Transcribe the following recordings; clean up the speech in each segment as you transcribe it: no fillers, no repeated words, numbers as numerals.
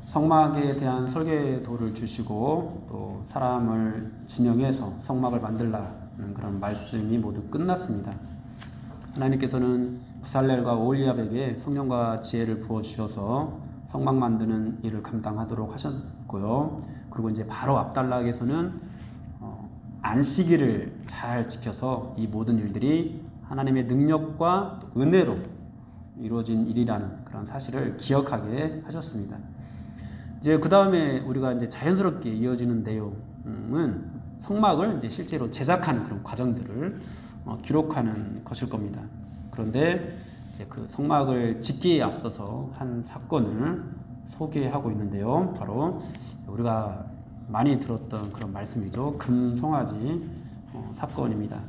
성막에 대한 설계도를 주시고 또 사람을 지명해서 성막을 만들라는 그런 말씀이 모두 끝났습니다. 하나님께서는 부살렐과 오홀리압에게 성령과 지혜를 부어주셔서 성막 만드는 일을 감당하도록 하셨고요. 그리고 이제 바로 압달락에서는 안식일을 잘 지켜서 이 모든 일들이 하나님의 능력과 은혜로 이루어진 일이라는 그런 사실을 기억하게 하셨습니다. 이제 그 다음에 우리가 이제 자연스럽게 이어지는 내용은 성막을 이제 실제로 제작하는 그런 과정들을 기록하는 것일 겁니다. 그런데 이제 그 성막을 짓기에 앞서서 한 사건을 소개하고 있는데요. 바로 우리가 많이 들었던 그런 말씀이죠. 금송아지 사건입니다.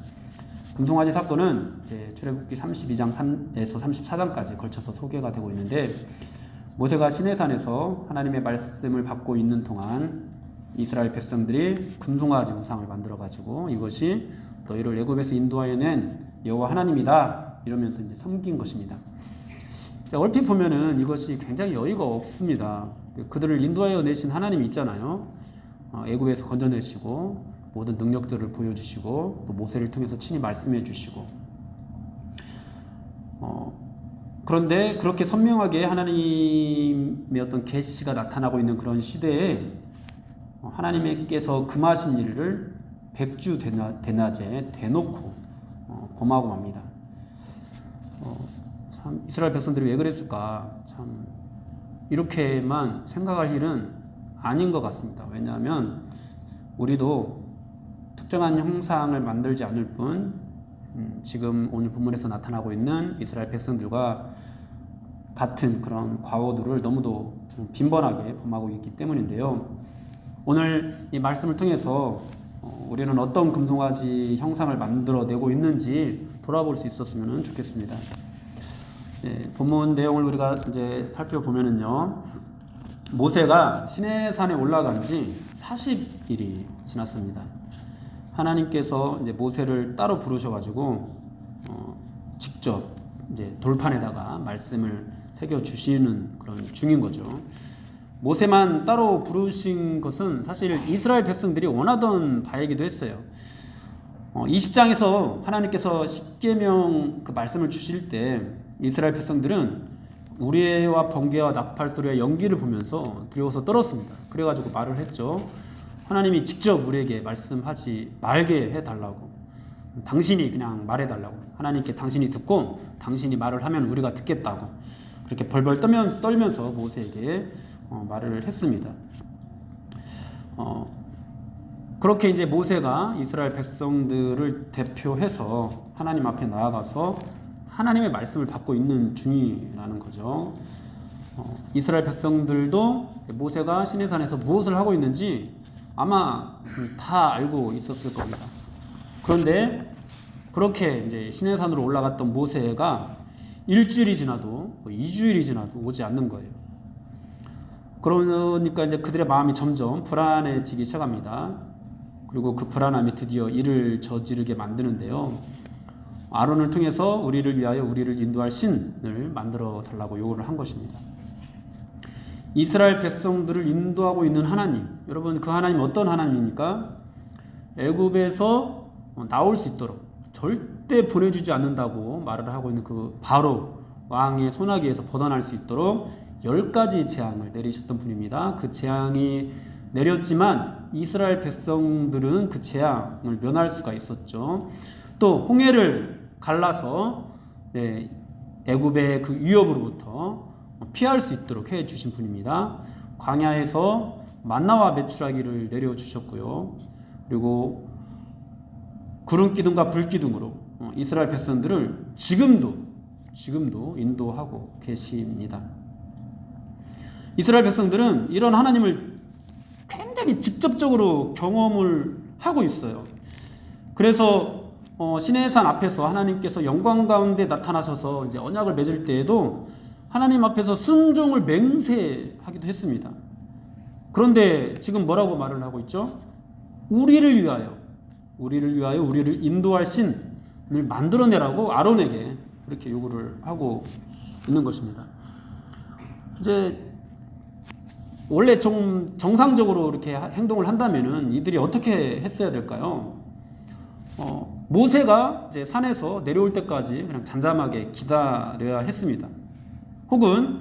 금송아지 사건은 이제 출애굽기 32장에서 34장까지 걸쳐서 소개가 되고 있는데, 모세가 시내산에서 하나님의 말씀을 받고 있는 동안 이스라엘 백성들이 금송아지 우상을 만들어 가지고 이것이 너희를 애굽에서 인도하여 낸 여호와 하나님이다 이러면서 이제 섬긴 것입니다. 자, 얼핏 보면은 이것이 굉장히 여의가 없습니다. 그들을 인도하여 내신 하나님이 있잖아요. 애굽에서 건져내시고 모든 능력들을 보여주시고 또 모세를 통해서 친히 말씀해 주시고, 그런데 그렇게 선명하게 하나님의 어떤 계시가 나타나고 있는 그런 시대에 하나님께서 금하신 일을 백주 대낮에 대놓고 고마고맙니다. 참 이스라엘 백성들이 왜 그랬을까, 참 이렇게만 생각할 일은 아닌 것 같습니다. 왜냐하면 우리도 특정한 형상을 만들지 않을 뿐 지금 오늘 본문에서 나타나고 있는 이스라엘 백성들과 같은 그런 과오들을 너무도 빈번하게 범하고 있기 때문인데요. 오늘 이 말씀을 통해서 우리는 어떤 금송아지 형상을 만들어내고 있는지 돌아볼 수 있었으면 좋겠습니다. 본문 내용을 우리가 이제 살펴보면은요, 모세가 시내산에 올라간 지 40일이 지났습니다. 하나님께서 이제 모세를 따로 부르셔가지고 직접 이제 돌판에다가 말씀을 새겨 주시는 그런 중인 거죠. 모세만 따로 부르신 것은 사실 이스라엘 백성들이 원하던 바이기도 했어요. 20장에서 하나님께서 십계명 그 말씀을 주실 때 이스라엘 백성들은 우레와 번개와 나팔 소리와 연기를 보면서 두려워서 떨었습니다. 그래가지고 말을 했죠. 하나님이 직접 우리에게 말씀하지 말게 해달라고, 당신이 그냥 말해달라고, 하나님께 당신이 듣고 당신이 말을 하면 우리가 듣겠다고 그렇게 벌벌 떨면서 모세에게 말을 했습니다. 그렇게 이제 모세가 이스라엘 백성들을 대표해서 하나님 앞에 나아가서 하나님의 말씀을 받고 있는 중이라는 거죠. 이스라엘 백성들도 모세가 시내산에서 무엇을 하고 있는지 아마 다 알고 있었을 겁니다. 그런데 그렇게 이제 시내산으로 올라갔던 모세가 일주일이 지나도 2주일이 지나도 오지 않는 거예요. 그러니까 이제 그들의 마음이 점점 불안해지기 시작합니다. 그리고 그 불안함이 드디어 일을 저지르게 만드는데요. 아론을 통해서 우리를 위하여 우리를 인도할 신을 만들어 달라고 요구를 한 것입니다. 이스라엘 백성들을 인도하고 있는 하나님, 여러분 그 하나님 어떤 하나님입니까? 애굽에서 나올 수 있도록 절대 보내주지 않는다고 말을 하고 있는 그 바로 왕의 손아귀에서 벗어날 수 있도록 10가지 재앙을 내리셨던 분입니다. 그 재앙이 내렸지만 이스라엘 백성들은 그 재앙을 면할 수가 있었죠. 또 홍해를 갈라서 애굽의 그 위협으로부터 피할 수 있도록 해 주신 분입니다. 광야에서 만나와 메추라기를 내려 주셨고요. 그리고 구름 기둥과 불 기둥으로 이스라엘 백성들을 지금도 인도하고 계십니다. 이스라엘 백성들은 이런 하나님을 굉장히 직접적으로 경험을 하고 있어요. 그래서 시내산 앞에서 하나님께서 영광 가운데 나타나셔서 이제 언약을 맺을 때에도 하나님 앞에서 순종을 맹세하기도 했습니다. 그런데 지금 뭐라고 말을 하고 있죠? 우리를 위하여 우리를 인도할 신을 만들어내라고 아론에게 그렇게 요구를 하고 있는 것입니다. 이제 원래 좀 정상적으로 이렇게 행동을 한다면은 이들이 어떻게 했어야 될까요? 모세가 이제 산에서 내려올 때까지 그냥 잠잠하게 기다려야 했습니다. 혹은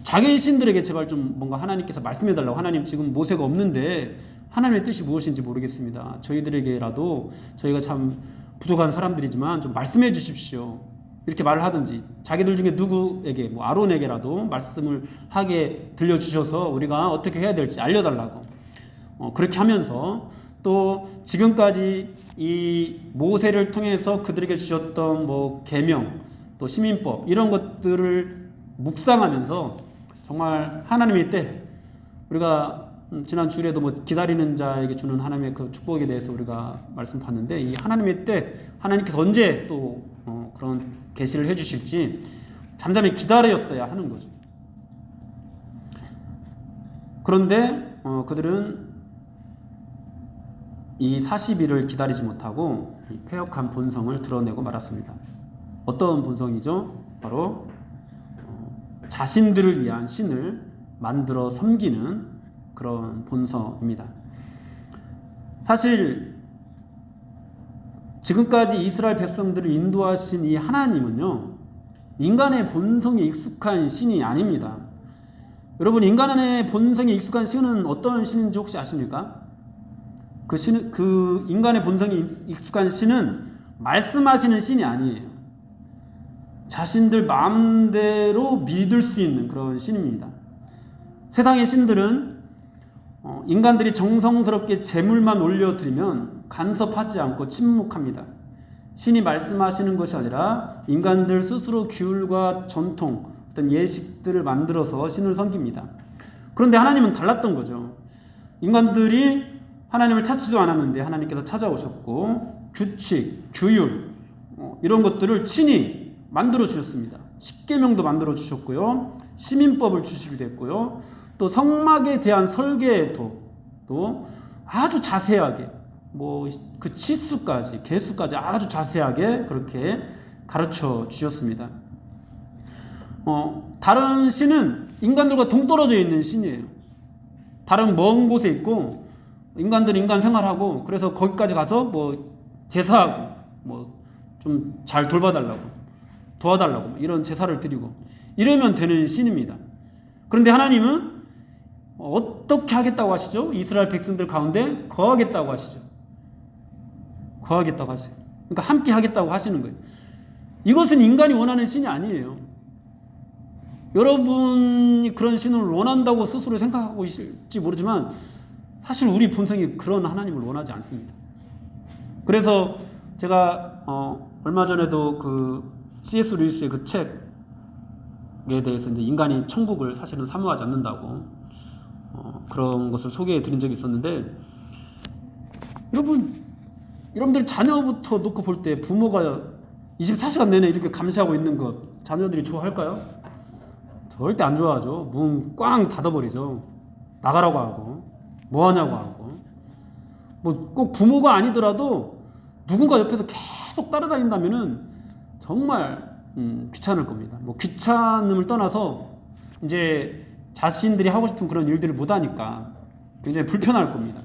자기 신들에게 제발 좀 뭔가 하나님께서 말씀해 달라고, 하나님 지금 모세가 없는데 하나님의 뜻이 무엇인지 모르겠습니다. 저희들에게라도 저희가 참 부족한 사람들이지만 좀 말씀해 주십시오. 이렇게 말을 하든지, 자기들 중에 누구에게, 뭐 아론에게라도 말씀을 하게 들려주셔서 우리가 어떻게 해야 될지 알려달라고, 그렇게 하면서 또 지금까지 이 모세를 통해서 그들에게 주셨던 뭐 계명, 또 시민법, 이런 것들을 묵상하면서 정말 하나님의 때, 우리가 지난 주일에도 뭐 기다리는 자에게 주는 하나님의 그 축복에 대해서 우리가 말씀 봤는데, 이 하나님의 때 하나님께서 언제 또 그런 계시를 해주실지 잠잠히 기다렸어야 하는 거죠. 그런데 그들은 이 40일을 기다리지 못하고 이 패역한 본성을 드러내고 말았습니다. 어떤 본성이죠? 바로 자신들을 위한 신을 만들어 섬기는 그런 본성입니다. 사실 지금까지 이스라엘 백성들을 인도하신 이 하나님은요, 인간의 본성에 익숙한 신이 아닙니다. 여러분, 인간의 본성에 익숙한 신은 어떤 신인지 혹시 아십니까? 그 인간의 본성에 익숙한 신은 말씀하시는 신이 아니에요. 자신들 마음대로 믿을 수 있는 그런 신입니다. 세상의 신들은 인간들이 정성스럽게 제물만 올려드리면 간섭하지 않고 침묵합니다. 신이 말씀하시는 것이 아니라 인간들 스스로 규율과 전통, 어떤 예식들을 만들어서 신을 섬깁니다. 그런데 하나님은 달랐던 거죠. 인간들이 하나님을 찾지도 않았는데 하나님께서 찾아오셨고, 규칙, 규율, 이런 것들을 친히 만들어 주셨습니다. 십계명도 만들어 주셨고요, 시민법을 주시기도 했고요, 또 성막에 대한 설계도 또 아주 자세하게, 뭐 그 치수까지, 개수까지 아주 자세하게 그렇게 가르쳐 주셨습니다. 다른 신은 인간들과 동떨어져 있는 신이에요. 다른 먼 곳에 있고, 인간들은 인간 생활하고, 그래서 거기까지 가서 뭐 제사하고, 뭐 좀 잘 돌봐달라고, 도와달라고 이런 제사를 드리고 이러면 되는 신입니다. 그런데 하나님은 어떻게 하겠다고 하시죠? 이스라엘 백성들 가운데 거하겠다고 하시죠. 거하겠다고 하세요. 그러니까 함께 하겠다고 하시는 거예요. 이것은 인간이 원하는 신이 아니에요. 여러분이 그런 신을 원한다고 스스로 생각하고 있을지 모르지만 사실 우리 본성이 그런 하나님을 원하지 않습니다. 그래서 제가 얼마 전에도 그 C.S. 루이스의 그 책에 대해서 이제 인간이 천국을 사실은 사모하지 않는다고 그런 것을 소개해 드린 적이 있었는데, 여러분들 자녀부터 놓고 볼 때 부모가 24시간 내내 이렇게 감시하고 있는 것 자녀들이 좋아할까요? 절대 안 좋아하죠. 문 꽝 닫아버리죠. 나가라고 하고, 뭐 하냐고 하고. 뭐 꼭 부모가 아니더라도 누군가 옆에서 계속 따라다닌다면은 정말 귀찮을 겁니다. 뭐 귀찮음을 떠나서 이제 자신들이 하고 싶은 그런 일들을 못하니까 굉장히 불편할 겁니다.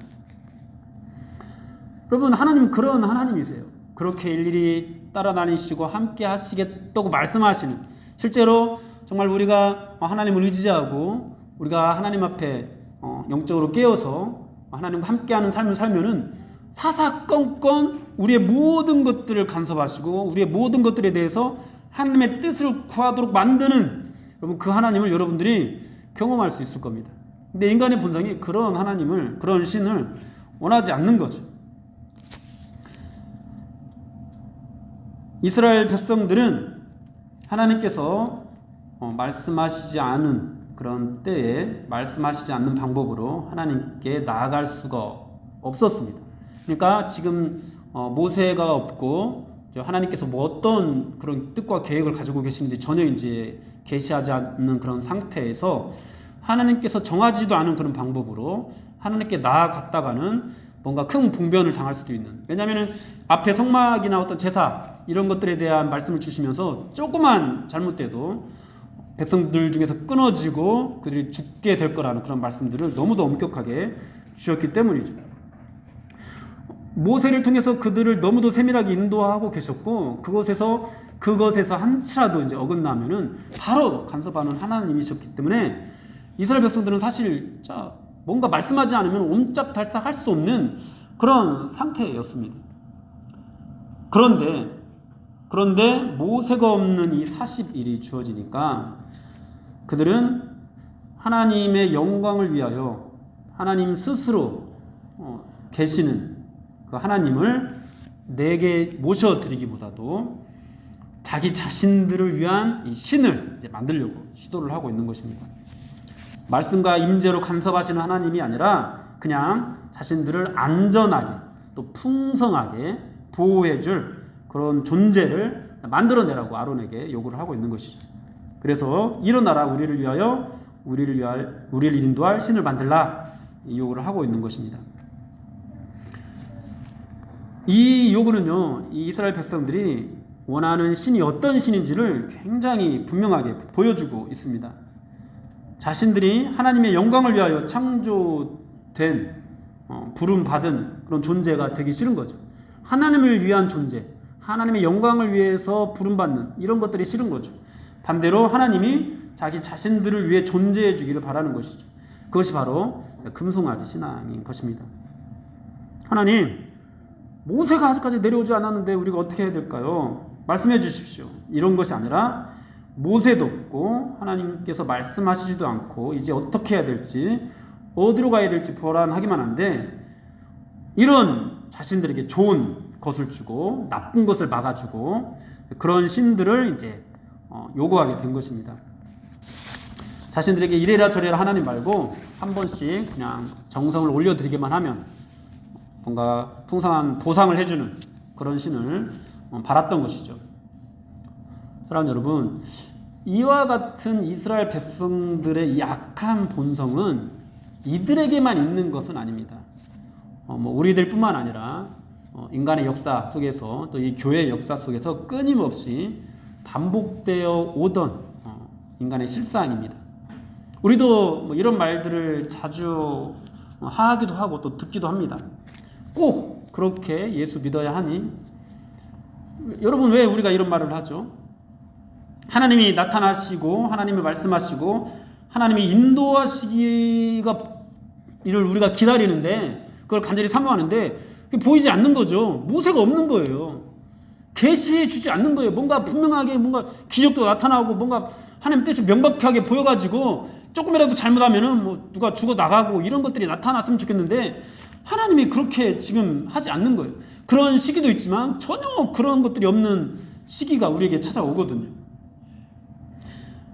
여러분, 하나님은 그런 하나님이세요. 그렇게 일일이 따라다니시고 함께 하시겠다고 말씀하시는, 실제로 정말 우리가 하나님을 의지하고 우리가 하나님 앞에 영적으로 깨어서 하나님과 함께하는 삶을 살면은 사사건건 우리의 모든 것들을 간섭하시고 우리의 모든 것들에 대해서 하나님의 뜻을 구하도록 만드는, 여러분, 그 하나님을 여러분들이 경험할 수 있을 겁니다. 근데 인간의 본성이 그런 하나님을, 그런 신을 원하지 않는 거죠. 이스라엘 백성들은 하나님께서 말씀하시지 않은 그런 때에 말씀하시지 않는 방법으로 하나님께 나아갈 수가 없었습니다. 그러니까 지금 모세가 없고 하나님께서 뭐 어떤 그런 뜻과 계획을 가지고 계시는지 전혀 이제 계시하지 않는 그런 상태에서 하나님께서 정하지도 않은 그런 방법으로 하나님께 나아갔다가는 뭔가 큰 봉변을 당할 수도 있는, 왜냐하면 앞에 성막이나 어떤 제사 이런 것들에 대한 말씀을 주시면서 조그만 잘못돼도 백성들 중에서 끊어지고 그들이 죽게 될 거라는 그런 말씀들을 너무도 엄격하게 주셨기 때문이죠. 모세를 통해서 그들을 너무도 세밀하게 인도하고 계셨고 그것에서 한치라도 이제 어긋나면은 바로 간섭하는 하나님이셨기 때문에 이스라엘 백성들은 사실 뭔가 말씀하지 않으면 옴짝달싹 할 수 없는 그런 상태였습니다. 그런데 모세가 없는 이 40일이 주어지니까 그들은 하나님의 영광을 위하여 하나님 스스로 계시는 그 하나님을 내게 모셔드리기보다도 자기 자신들을 위한 이 신을 이제 만들려고 시도를 하고 있는 것입니다. 말씀과 임재로 간섭하시는 하나님이 아니라 그냥 자신들을 안전하게 또 풍성하게 보호해줄 그런 존재를 만들어내라고 아론에게 요구를 하고 있는 것이죠. 그래서 일어나라 우리를 위하여 우리를 인도할 신을 만들라 이 요구를 하고 있는 것입니다. 이 요구는요, 이 이스라엘 백성들이 원하는 신이 어떤 신인지를 굉장히 분명하게 보여주고 있습니다. 자신들이 하나님의 영광을 위하여 창조된 부름받은 그런 존재가 되기 싫은 거죠. 하나님을 위한 존재, 하나님의 영광을 위해서 부름받는 이런 것들이 싫은 거죠. 반대로 하나님이 자기 자신들을 위해 존재해 주기를 바라는 것이죠. 그것이 바로 금송아지 신앙인 것입니다. 하나님, 모세가 아직까지 내려오지 않았는데 우리가 어떻게 해야 될까요? 말씀해 주십시오. 이런 것이 아니라 모세도 없고 하나님께서 말씀하시지도 않고 이제 어떻게 해야 될지 어디로 가야 될지 불안하기만 한데 이런 자신들에게 좋은 것을 주고 나쁜 것을 막아주고 그런 신들을 이제 요구하게 된 것입니다. 자신들에게 이래라 저래라 하나님 말고 한 번씩 그냥 정성을 올려드리기만 하면 뭔가 풍성한 보상을 해주는 그런 신을 바랐던 것이죠. 사랑하는 여러분, 이와 같은 이스라엘 백성들의 이 악한 본성은 이들에게만 있는 것은 아닙니다. 우리들뿐만 아니라 인간의 역사 속에서 또 이 교회의 역사 속에서 끊임없이 반복되어 오던 인간의 실상입니다. 우리도 이런 말들을 자주 하기도 하고 또 듣기도 합니다. 꼭 그렇게 예수 믿어야 하니? 여러분, 왜 우리가 이런 말을 하죠? 하나님이 나타나시고 하나님이 말씀하시고 하나님이 인도하시기가 이를 우리가 기다리는데 그걸 간절히 사모하는데 그게 보이지 않는 거죠. 모세가 없는 거예요. 계시해 주지 않는 거예요. 뭔가 분명하게 뭔가 기적도 나타나고 뭔가 하나님 뜻이 명백하게 보여가지고 조금이라도 잘못하면은 누가 죽어 나가고 이런 것들이 나타났으면 좋겠는데 하나님이 그렇게 지금 하지 않는 거예요. 그런 시기도 있지만 전혀 그런 것들이 없는 시기가 우리에게 찾아오거든요.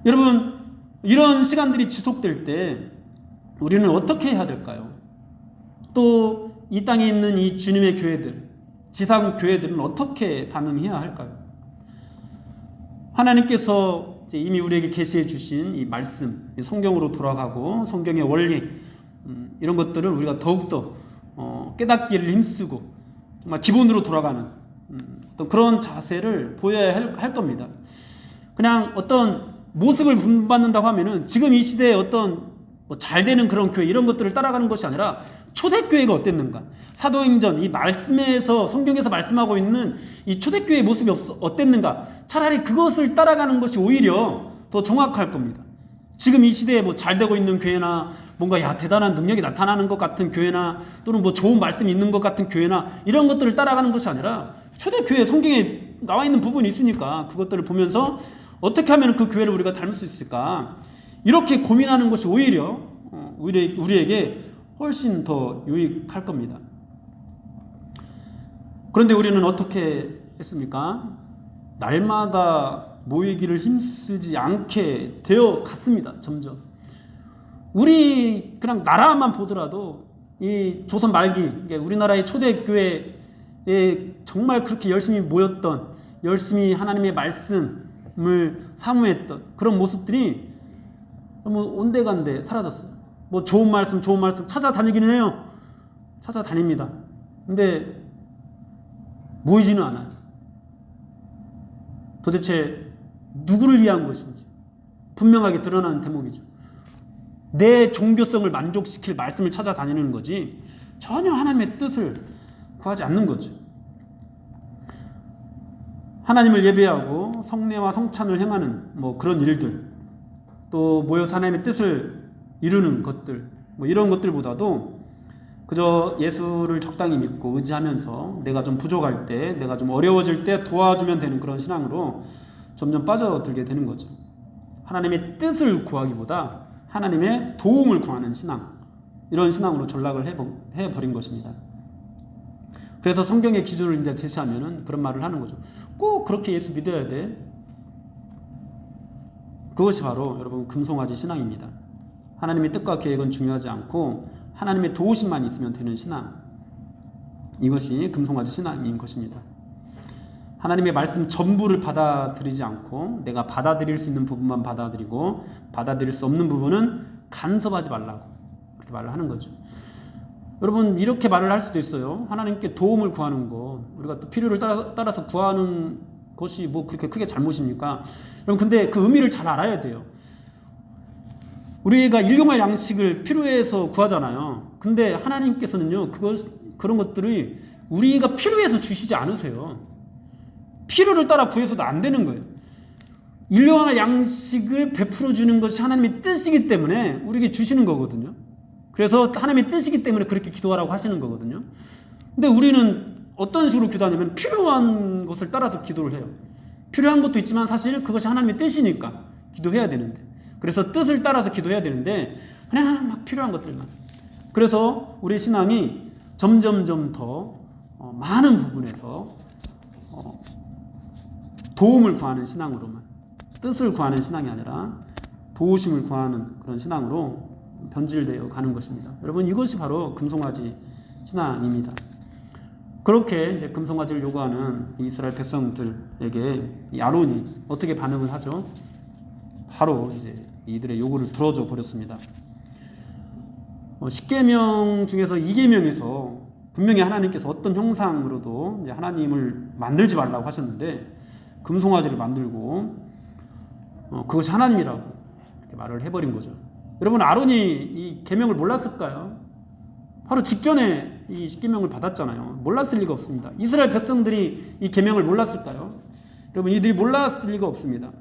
여러분, 이런 시간들이 지속될 때 우리는 어떻게 해야 될까요? 또 이 땅에 있는 이 주님의 교회들, 지상 교회들은 어떻게 반응해야 할까요? 하나님께서 이미 우리에게 계시해 주신 이 말씀, 이 성경으로 돌아가고 성경의 원리 이런 것들을 우리가 더욱더 깨닫기를 힘쓰고 정말 기본으로 돌아가는 또 그런 자세를 보여야 할 겁니다. 그냥 어떤 모습을 본받는다고 하면은 지금 이 시대에 어떤 잘 되는 그런 교회 이런 것들을 따라가는 것이 아니라 초대교회가 어땠는가? 사도행전 이 말씀에서 성경에서 말씀하고 있는 이 초대교회의 모습이 어땠는가? 차라리 그것을 따라가는 것이 오히려 더 정확할 겁니다. 지금 이 시대에 잘 되고 있는 교회나 뭔가 대단한 능력이 나타나는 것 같은 교회나 또는 좋은 말씀이 있는 것 같은 교회나 이런 것들을 따라가는 것이 아니라 초대교회 성경에 나와 있는 부분이 있으니까 그것들을 보면서 어떻게 하면 그 교회를 우리가 닮을 수 있을까? 이렇게 고민하는 것이 오히려 우리에게 훨씬 더 유익할 겁니다. 그런데 우리는 어떻게 했습니까? 날마다 모이기를 힘쓰지 않게 되어 갔습니다. 점점. 우리 그냥 나라만 보더라도 이 조선 말기 우리나라의 초대교회에 정말 그렇게 열심히 모였던 열심히 하나님의 말씀을 사모했던 그런 모습들이 너무 온데간데 사라졌어요. 좋은 말씀 찾아다니기는 해요. 찾아다닙니다. 근데 모이지는 않아요. 도대체 누구를 위한 것인지 분명하게 드러나는 대목이죠. 내 종교성을 만족시킬 말씀을 찾아다니는 거지 전혀 하나님의 뜻을 구하지 않는 거죠. 하나님을 예배하고 성례와 성찬을 행하는 뭐 그런 일들, 또 모여서 하나님의 뜻을 이루는 것들, 뭐 이런 것들보다도 그저 예수를 적당히 믿고 의지하면서 내가 좀 부족할 때, 내가 좀 어려워질 때 도와주면 되는 그런 신앙으로 점점 빠져들게 되는 거죠. 하나님의 뜻을 구하기보다 하나님의 도움을 구하는 신앙, 이런 신앙으로 전락을 해버린 것입니다. 그래서 성경의 기준을 이제 제시하면은 그런 말을 하는 거죠. 꼭 그렇게 예수 믿어야 돼. 그것이 바로 여러분 금송아지 신앙입니다. 하나님의 뜻과 계획은 중요하지 않고 하나님의 도우심만 있으면 되는 신앙, 이것이 금송아지 신앙인 것입니다. 하나님의 말씀 전부를 받아들이지 않고 내가 받아들일 수 있는 부분만 받아들이고 받아들일 수 없는 부분은 간섭하지 말라고 이렇게 말을 하는 거죠. 여러분 이렇게 말을 할 수도 있어요. 하나님께 도움을 구하는 거, 우리가 또 필요를 따라서 구하는 것이 뭐 그렇게 크게 잘못입니까? 여러분 근데 그 의미를 잘 알아야 돼요. 우리가 일용할 양식을 필요해서 구하잖아요. 근데 하나님께서는요 그런 것들이 우리가 필요해서 주시지 않으세요. 필요를 따라 구해서도 안 되는 거예요. 일용할 양식을 베풀어 주는 것이 하나님의 뜻이기 때문에 우리에게 주시는 거거든요. 그래서 하나님의 뜻이기 때문에 그렇게 기도하라고 하시는 거거든요. 근데 우리는 어떤 식으로 기도하냐면 필요한 것을 따라서 기도를 해요. 필요한 것도 있지만 사실 그것이 하나님의 뜻이니까 기도해야 되는데, 그래서 뜻을 따라서 기도해야 되는데 그냥 막 필요한 것들만. 그래서 우리 신앙이 점점점 더 많은 부분에서 도움을 구하는 신앙으로만, 뜻을 구하는 신앙이 아니라 도우심을 구하는 그런 신앙으로 변질되어 가는 것입니다. 여러분 이것이 바로 금송아지 신앙입니다. 그렇게 이제 금송아지를 요구하는 이스라엘 백성들에게 이 아론이 어떻게 반응을 하죠? 바로 이제 이들의 요구를 들어줘 버렸습니다. 10계명 중에서 2계명에서 분명히 하나님께서 어떤 형상으로도 이제 하나님을 만들지 말라고 하셨는데 금송아지를 만들고 그것이 하나님이라고 이렇게 말을 해버린 거죠. 여러분 아론이 이 계명을 몰랐을까요? 바로 직전에 이 10계명을 받았잖아요. 몰랐을 리가 없습니다. 이스라엘 백성들이 이 계명을 몰랐을까요? 여러분 이들이 몰랐을 리가 없습니다.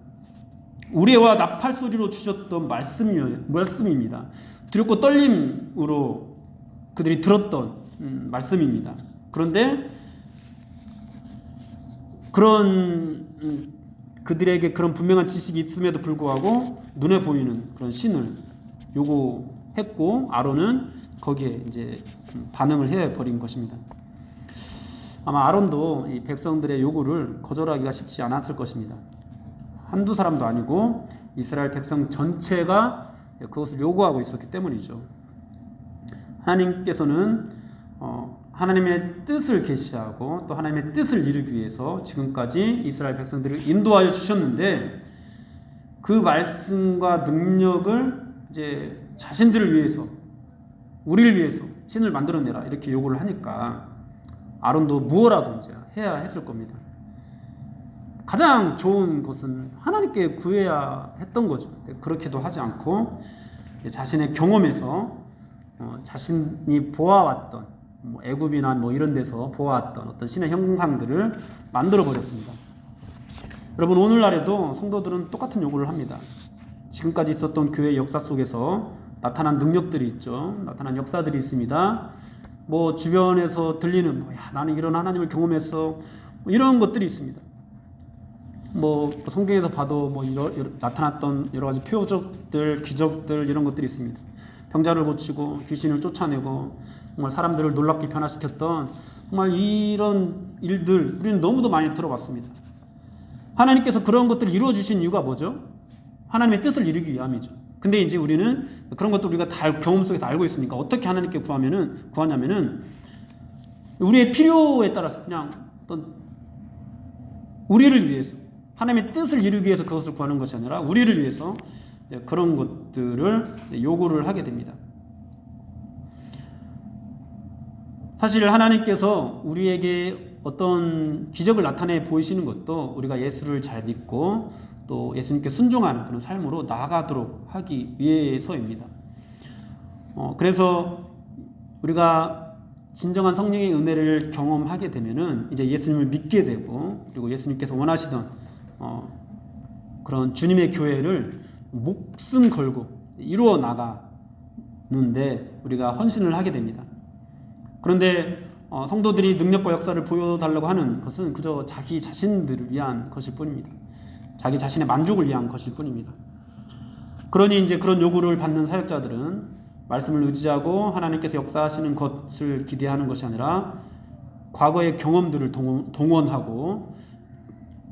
우레와 나팔 소리로 주셨던 말씀입니다. 두렵고 떨림으로 그들이 들었던 말씀입니다. 그런데 그런 그들에게 그런 분명한 지식이 있음에도 불구하고 눈에 보이는 그런 신을 요구했고 아론은 거기에 이제 반응을 해버린 것입니다. 아마 아론도 이 백성들의 요구를 거절하기가 쉽지 않았을 것입니다. 한두 사람도 아니고 이스라엘 백성 전체가 그것을 요구하고 있었기 때문이죠. 하나님께서는 하나님의 뜻을 계시하고 또 하나님의 뜻을 이루기 위해서 지금까지 이스라엘 백성들을 인도하여 주셨는데 그 말씀과 능력을 이제 자신들을 위해서, 우리를 위해서 신을 만들어내라 이렇게 요구를 하니까 아론도 무엇라도 이제 해야 했을 겁니다. 가장 좋은 것은 하나님께 구해야 했던 거죠. 그렇게도 하지 않고 자신의 경험에서 자신이 보아왔던 애굽이나 이런 데서 보아왔던 어떤 신의 형상들을 만들어 버렸습니다. 여러분 오늘날에도 성도들은 똑같은 요구를 합니다. 지금까지 있었던 교회 역사 속에서 나타난 능력들이 있죠. 나타난 역사들이 있습니다. 주변에서 들리는 나는 이런 하나님을 경험했어 이런 것들이 있습니다. 성경에서 봐도 나타났던 여러 가지 표적들, 기적들 이런 것들이 있습니다. 병자를 고치고 귀신을 쫓아내고 정말 사람들을 놀랍게 변화시켰던 정말 이런 일들 우리는 너무도 많이 들어봤습니다. 하나님께서 그런 것들을 이루어 주신 이유가 뭐죠? 하나님의 뜻을 이루기 위함이죠. 근데 이제 우리는 그런 것도 우리가 다 경험 속에서 알고 있으니까 어떻게 하나님께 구하냐면은 우리의 필요에 따라서 그냥 어떤 우리를 위해서 하나님의 뜻을 이루기 위해서 그것을 구하는 것이 아니라 우리를 위해서 그런 것들을 요구를 하게 됩니다. 사실 하나님께서 우리에게 어떤 기적을 나타내 보이시는 것도 우리가 예수를 잘 믿고 또 예수님께 순종하는 그런 삶으로 나아가도록 하기 위해서입니다. 그래서 우리가 진정한 성령의 은혜를 경험하게 되면은 이제 예수님을 믿게 되고, 그리고 예수님께서 원하시던 그런 주님의 교회를 목숨 걸고 이루어 나가는데 우리가 헌신을 하게 됩니다. 그런데 성도들이 능력과 역사를 보여달라고 하는 것은 그저 자기 자신들을 위한 것일 뿐입니다. 자기 자신의 만족을 위한 것일 뿐입니다. 그러니 이제 그런 요구를 받는 사역자들은 말씀을 의지하고 하나님께서 역사하시는 것을 기대하는 것이 아니라 과거의 경험들을 동원하고,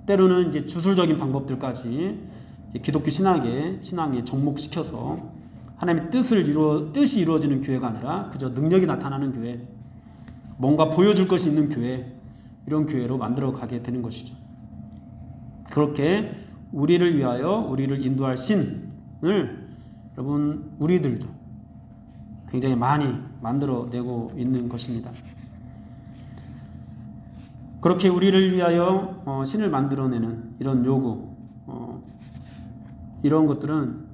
때로는 이제 주술적인 방법들까지 기독교 신앙에 접목시켜서 하나님의 뜻이 이루어지는 교회가 아니라 그저 능력이 나타나는 교회, 뭔가 보여줄 것이 있는 교회, 이런 교회로 만들어 가게 되는 것이죠. 그렇게 우리를 위하여 우리를 인도할 신을 여러분 우리들도 굉장히 많이 만들어내고 있는 것입니다. 그렇게 우리를 위하여 신을 만들어내는 이런 요구, 이런 것들은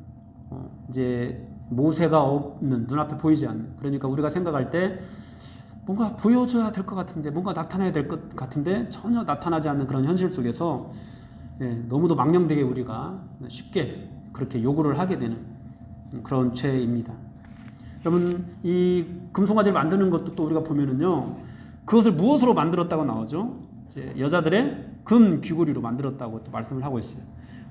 이제 모세가 없는, 눈앞에 보이지 않는, 그러니까 우리가 생각할 때 뭔가 보여줘야 될 것 같은데, 뭔가 나타나야 될 것 같은데 전혀 나타나지 않는 그런 현실 속에서 너무도 망령되게 우리가 쉽게 그렇게 요구를 하게 되는 그런 죄입니다. 여러분, 이 금송아지를 만드는 것도 또 우리가 보면은요, 그것을 무엇으로 만들었다고 나오죠? 이제 여자들의 금 귀고리로 만들었다고 또 말씀을 하고 있어요.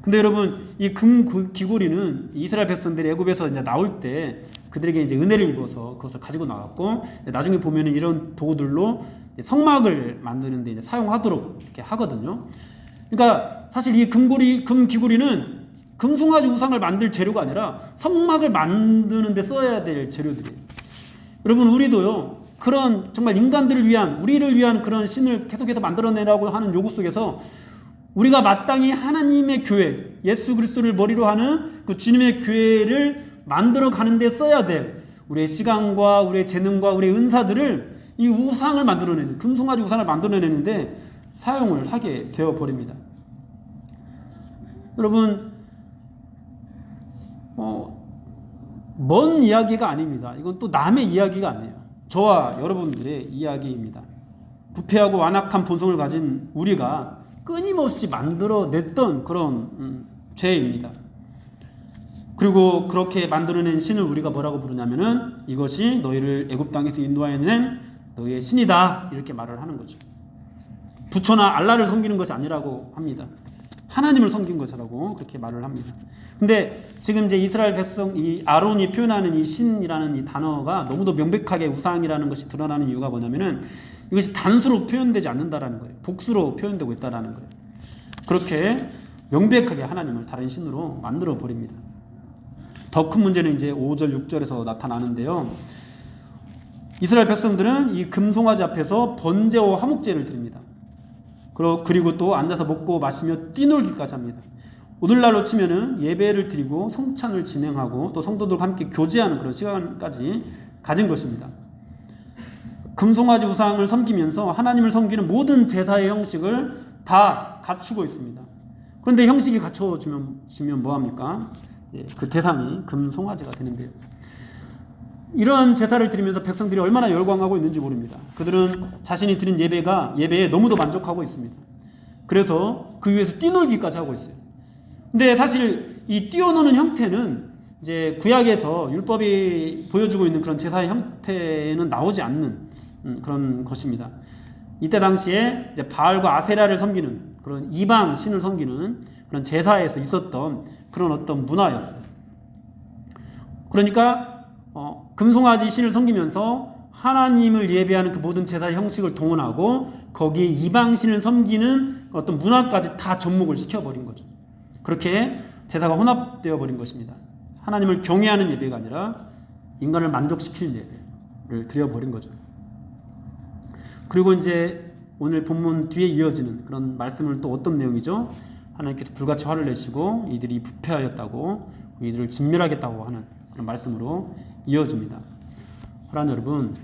근데 여러분, 이 금 귀고리는 이스라엘 백성들이 애굽에서 이제 나올 때 그들에게 이제 은혜를 입어서 그것을 가지고 나왔고, 나중에 보면은 이런 도구들로 성막을 만드는데 이제 사용하도록 이렇게 하거든요. 그러니까 사실 이 금 귀고리는 금송아지 우상을 만들 재료가 아니라 성막을 만드는 데 써야 될 재료들이에요. 여러분, 우리도요, 그런 정말 인간들을 위한, 우리를 위한 그런 신을 계속해서 만들어내라고 하는 요구 속에서 우리가 마땅히 하나님의 교회, 예수 그리스도를 머리로 하는 그 주님의 교회를 만들어 가는 데 써야 될 우리의 시간과 우리의 재능과 우리의 은사들을 이 우상을 만들어내는, 금송아지 우상을 만들어내는데 사용을 하게 되어버립니다. 여러분, 먼 이야기가 아닙니다. 이건 또 남의 이야기가 아니에요. 저와 여러분들의 이야기입니다. 부패하고 완악한 본성을 가진 우리가 끊임없이 만들어냈던 그런 죄입니다. 그리고 그렇게 만들어낸 신을 우리가 뭐라고 부르냐면은 이것이 너희를 애굽 땅에서 인도하여낸 너희의 신이다, 이렇게 말을 하는 거죠. 부처나 알라를 섬기는 것이 아니라고 합니다. 하나님을 섬긴 것이라고 그렇게 말을 합니다. 근데 지금 이제 이스라엘 백성, 이 아론이 표현하는 이 신이라는 이 단어가 너무도 명백하게 우상이라는 것이 드러나는 이유가 뭐냐면은 이것이 단수로 표현되지 않는다라는 거예요. 복수로 표현되고 있다라는 거예요. 그렇게 명백하게 하나님을 다른 신으로 만들어 버립니다. 더 큰 문제는 이제 5절, 6절에서 나타나는데요. 이스라엘 백성들은 이 금송아지 앞에서 번제와 화목제를 드립니다. 그리고 또 앉아서 먹고 마시며 뛰놀기까지 합니다. 오늘날로 치면은 예배를 드리고 성찬을 진행하고 또 성도들과 함께 교제하는 그런 시간까지 가진 것입니다. 금송아지 우상을 섬기면서 하나님을 섬기는 모든 제사의 형식을 다 갖추고 있습니다. 그런데 형식이 갖춰지면 뭐합니까? 그 대상이 금송아지가 되는데요. 이러한 제사를 드리면서 백성들이 얼마나 열광하고 있는지 모릅니다. 그들은 자신이 드린 예배에 너무도 만족하고 있습니다. 그래서 그 위에서 뛰놀기까지 하고 있어요. 근데 사실 이 뛰어노는 형태는 이제 구약에서 율법이 보여주고 있는 그런 제사의 형태는 나오지 않는 그런 것입니다. 이때 당시에 이제 바알과 아세라를 섬기는 그런 이방 신을 섬기는 그런 제사에서 있었던 그런 어떤 문화였어요. 그러니까 금송아지 신을 섬기면서 하나님을 예배하는 그 모든 제사의 형식을 동원하고 거기에 이방 신을 섬기는 어떤 문화까지 다 접목을 시켜버린 거죠. 그렇게 제사가 혼합되어 버린 것입니다. 하나님을 경외하는 예배가 아니라 인간을 만족시키는 예배를 드려버린 거죠. 그리고 이제 오늘 본문 뒤에 이어지는 그런 말씀은 또 어떤 내용이죠? 하나님께서 불같이 화를 내시고 이들이 부패하였다고, 이들을 진멸하겠다고 하는 그런 말씀으로 이어집니다. 사랑하는 여러분,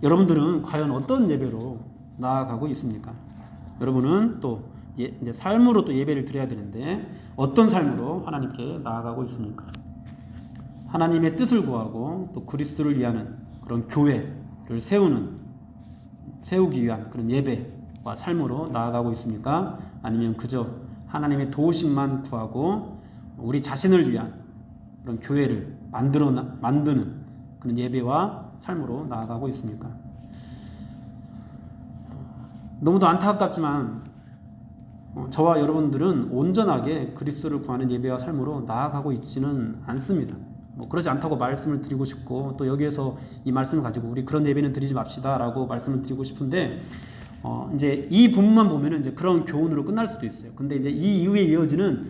여러분들은 과연 어떤 예배로 나아가고 있습니까? 여러분은 또 이제 삶으로 또 예배를 드려야 되는데 어떤 삶으로 하나님께 나아가고 있습니까? 하나님의 뜻을 구하고 또 그리스도를 위하는 그런 교회를 세우기 위한 그런 예배와 삶으로 나아가고 있습니까? 아니면 그저 하나님의 도우심만 구하고 우리 자신을 위한 그런 교회를 만드는 그런 예배와 삶으로 나아가고 있습니까? 너무도 안타깝지만 저와 여러분들은 온전하게 그리스도를 구하는 예배와 삶으로 나아가고 있지는 않습니다. 그러지 않다고 말씀을 드리고 싶고 또 여기에서 이 말씀을 가지고 우리 그런 예배는 드리지 맙시다라고 말씀을 드리고 싶은데 이제 이 부분만 보면은 이제 그런 교훈으로 끝날 수도 있어요. 근데 이제 이 이후에 이어지는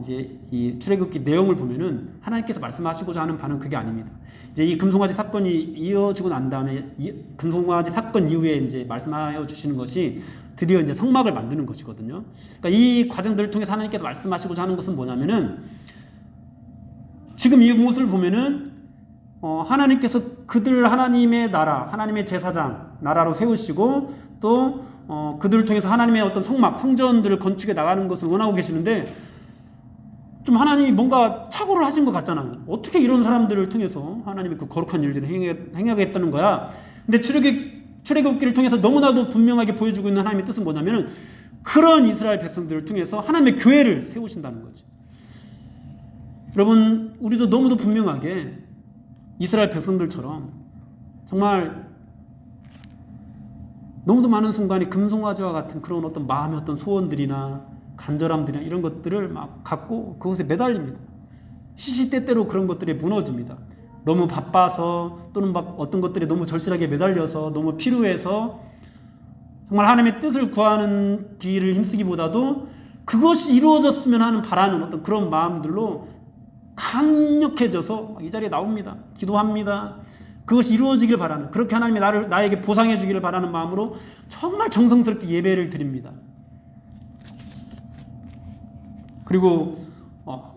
이제 이 출애굽기 내용을 보면은 하나님께서 말씀하시고자 하는 바는 그게 아닙니다. 이제 이 금송아지 사건이 이어지고 난 다음에 금송아지 사건 이후에 이제 말씀하여 주시는 것이 드디어 이제 성막을 만드는 것이거든요. 그러니까 이 과정들을 통해서 하나님께서 말씀하시고자 하는 것은 뭐냐면은 지금 이 모습을 보면은 하나님께서 그들 하나님의 나라, 하나님의 제사장 나라로 세우시고 또 그들을 통해서 하나님의 어떤 성막, 성전들을 건축해 나가는 것을 원하고 계시는데 좀 하나님이 뭔가 착오를 하신 것 같잖아요. 어떻게 이런 사람들을 통해서 하나님의 그 거룩한 일들을 행하겠다는 거야. 근데 출애굽기를 통해서 너무나도 분명하게 보여주고 있는 하나님의 뜻은 뭐냐면은 그런 이스라엘 백성들을 통해서 하나님의 교회를 세우신다는 거지. 여러분, 우리도 너무도 분명하게 이스라엘 백성들처럼 정말 너무도 많은 순간에 금송아지와 같은 그런 어떤 마음의 어떤 소원들이나 간절함들이나 이런 것들을 막 갖고 그것에 매달립니다. 시시때때로 그런 것들이 무너집니다. 너무 바빠서 또는 막 어떤 것들에 너무 절실하게 매달려서 너무 필요해서 정말 하나님의 뜻을 구하는 길을 힘쓰기보다도 그것이 이루어졌으면 하는 바라는 어떤 그런 마음들로 강력해져서 이 자리에 나옵니다. 기도합니다. 그것이 이루어지길 바라는, 그렇게 하나님이 나에게 보상해 주기를 바라는 마음으로 정말 정성스럽게 예배를 드립니다. 그리고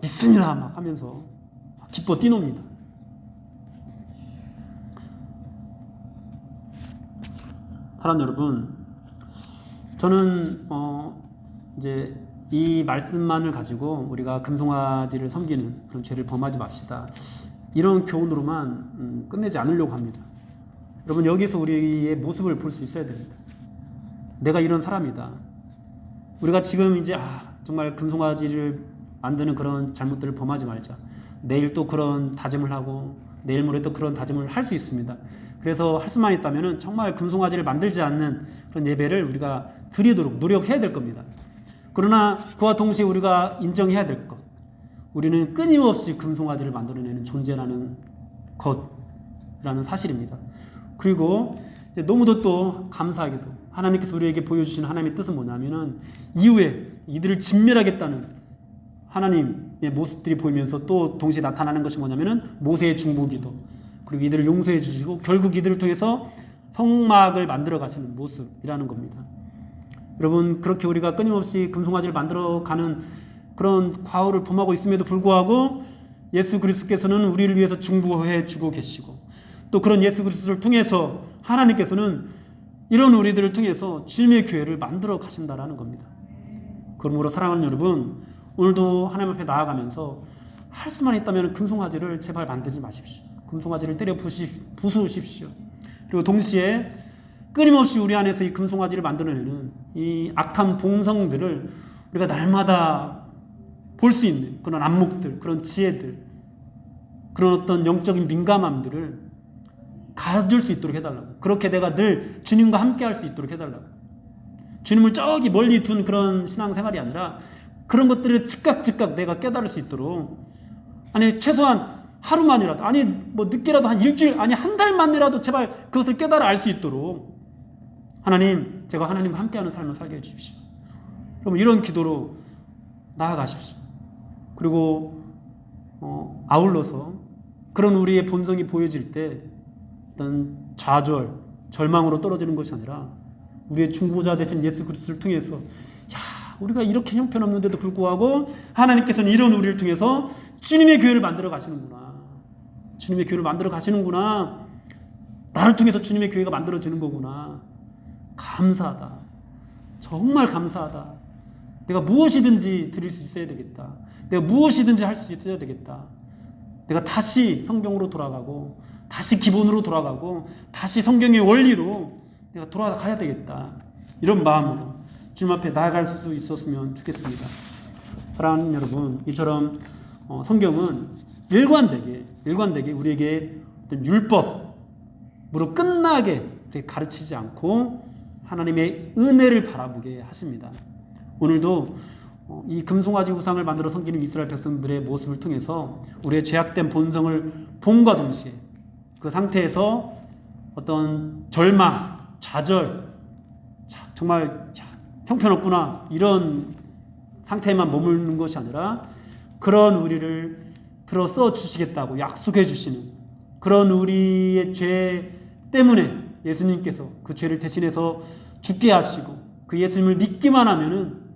믿습니다 막 하면서 기뻐 뛰놉니다. 사랑 여러분, 저는 이제 이 말씀만을 가지고 우리가 금송아지를 섬기는 그런 죄를 범하지 맙시다, 이런 교훈으로만 끝내지 않으려고 합니다. 여러분, 여기서 우리의 모습을 볼 수 있어야 됩니다. 내가 이런 사람이다. 우리가 지금 이제 정말 금송아지를 만드는 그런 잘못들을 범하지 말자. 내일 또 그런 다짐을 하고 내일 모레 또 그런 다짐을 할 수 있습니다. 그래서 할 수만 있다면 정말 금송아지를 만들지 않는 그런 예배를 우리가 드리도록 노력해야 될 겁니다. 그러나 그와 동시에 우리가 인정해야 될 것, 우리는 끊임없이 금송아지를 만들어내는 존재라는 것이라는 사실입니다. 그리고 너무도 또 감사하게도 하나님께서 우리에게 보여주신 하나님의 뜻은 뭐냐면은 이후에 이들을 진멸하겠다는 하나님의 모습들이 보이면서 또 동시에 나타나는 것이 뭐냐면은 모세의 중보기도, 그리고 이들을 용서해 주시고 결국 이들을 통해서 성막을 만들어 가시는 모습이라는 겁니다. 여러분, 그렇게 우리가 끊임없이 금송아지를 만들어 가는 그런 과오를 범하고 있음에도 불구하고 예수 그리스도께서는 우리를 위해서 중보해 주고 계시고 또 그런 예수 그리스도를 통해서 하나님께서는 이런 우리들을 통해서 주님의 교회를 만들어 가신다라는 겁니다. 그러므로 사랑하는 여러분, 오늘도 하나님 앞에 나아가면서 할 수만 있다면 금송아지를 제발 만들지 마십시오. 금송아지를 때려 부수십시오. 그리고 동시에 끊임없이 우리 안에서 이 금송아지를 만들어내는 이 악한 본성들을 우리가 날마다 볼 수 있는 그런 안목들, 그런 지혜들, 그런 어떤 영적인 민감함들을 가질 수 있도록 해달라고. 그렇게 내가 늘 주님과 함께 할 수 있도록 해달라고. 주님을 저기 멀리 둔 그런 신앙생활이 아니라 그런 것들을 즉각 내가 깨달을 수 있도록, 아니 최소한 하루만이라도, 아니 뭐 늦게라도 한 일주일, 아니 한 달만이라도 제발 그것을 깨달아 알 수 있도록 하나님, 제가 하나님과 함께하는 삶을 살게 해주십시오. 여러분, 이런 기도로 나아가십시오. 그리고 아울러서 그런 우리의 본성이 보여질 때 어떤 좌절, 절망으로 떨어지는 것이 아니라 우리의 중보자 되신 예수 그리스도를 통해서 우리가 이렇게 형편없는데도 불구하고 하나님께서는 이런 우리를 통해서 주님의 교회를 만들어 가시는구나. 주님의 교회를 만들어 가시는구나. 나를 통해서 주님의 교회가 만들어지는 거구나. 감사하다. 정말 감사하다. 내가 무엇이든지 드릴 수 있어야 되겠다. 내가 무엇이든지 할 수 있어야 되겠다. 내가 다시 성경으로 돌아가고 다시 기본으로 돌아가고 다시 성경의 원리로 내가 돌아가야 되겠다. 이런 마음으로 주님 앞에 나아갈 수 있었으면 좋겠습니다. 사랑하는 여러분, 이처럼 성경은 일관되게 우리에게 어떤 율법으로 끝나게 가르치지 않고 하나님의 은혜를 바라보게 하십니다. 오늘도 이 금송아지 우상을 만들어 섬기는 이스라엘 백성들의 모습을 통해서 우리의 죄악된 본성을 본과 동시에 그 상태에서 어떤 절망, 좌절, 정말 형편없구나 이런 상태에만 머무르는 것이 아니라 그런 우리를 들어 써 주시겠다고 약속해 주시는 그런 우리의 죄 때문에 예수님께서 그 죄를 대신해서 죽게 하시고 그 예수님을 믿기만 하면은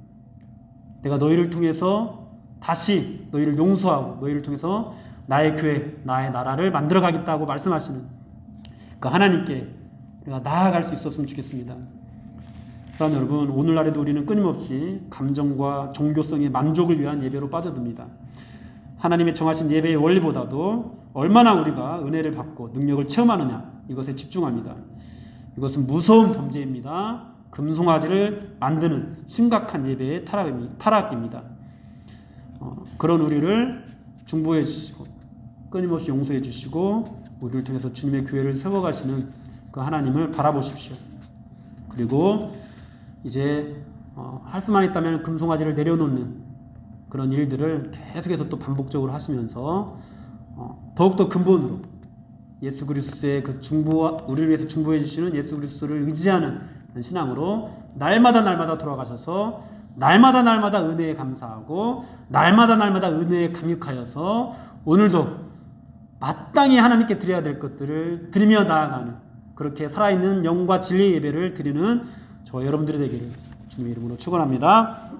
내가 너희를 통해서 다시 너희를 용서하고 너희를 통해서 나의 교회, 나의 나라를 만들어 가겠다고 말씀하시는 그 하나님께 우리가 나아갈 수 있었으면 좋겠습니다. 그러나 여러분, 오늘날에도 우리는 끊임없이 감정과 종교성의 만족을 위한 예배로 빠져듭니다. 하나님의 정하신 예배의 원리보다도 얼마나 우리가 은혜를 받고 능력을 체험하느냐 이것에 집중합니다. 이것은 무서운 범죄입니다. 금송아지를 만드는 심각한 예배의 타락입니다. 그런 우리를 중보해 주시고 끊임없이 용서해 주시고 우리를 통해서 주님의 교회를 세워가시는 그 하나님을 바라보십시오. 그리고 이제 할 수만 있다면 금송아지를 내려놓는 그런 일들을 계속해서 또 반복적으로 하시면서 더욱더 근본으로 예수 그리스도의 그 우리를 위해서 중보해 주시는 예수 그리스도를 의지하는 신앙으로 날마다 돌아가셔서 날마다 은혜에 감사하고 날마다 은혜에 감격하여서 오늘도 마땅히 하나님께 드려야 될 것들을 드리며 나아가는 그렇게 살아있는 영과 진리의 예배를 드리는 저와 여러분들이 되기를 주님의 이름으로 축원합니다.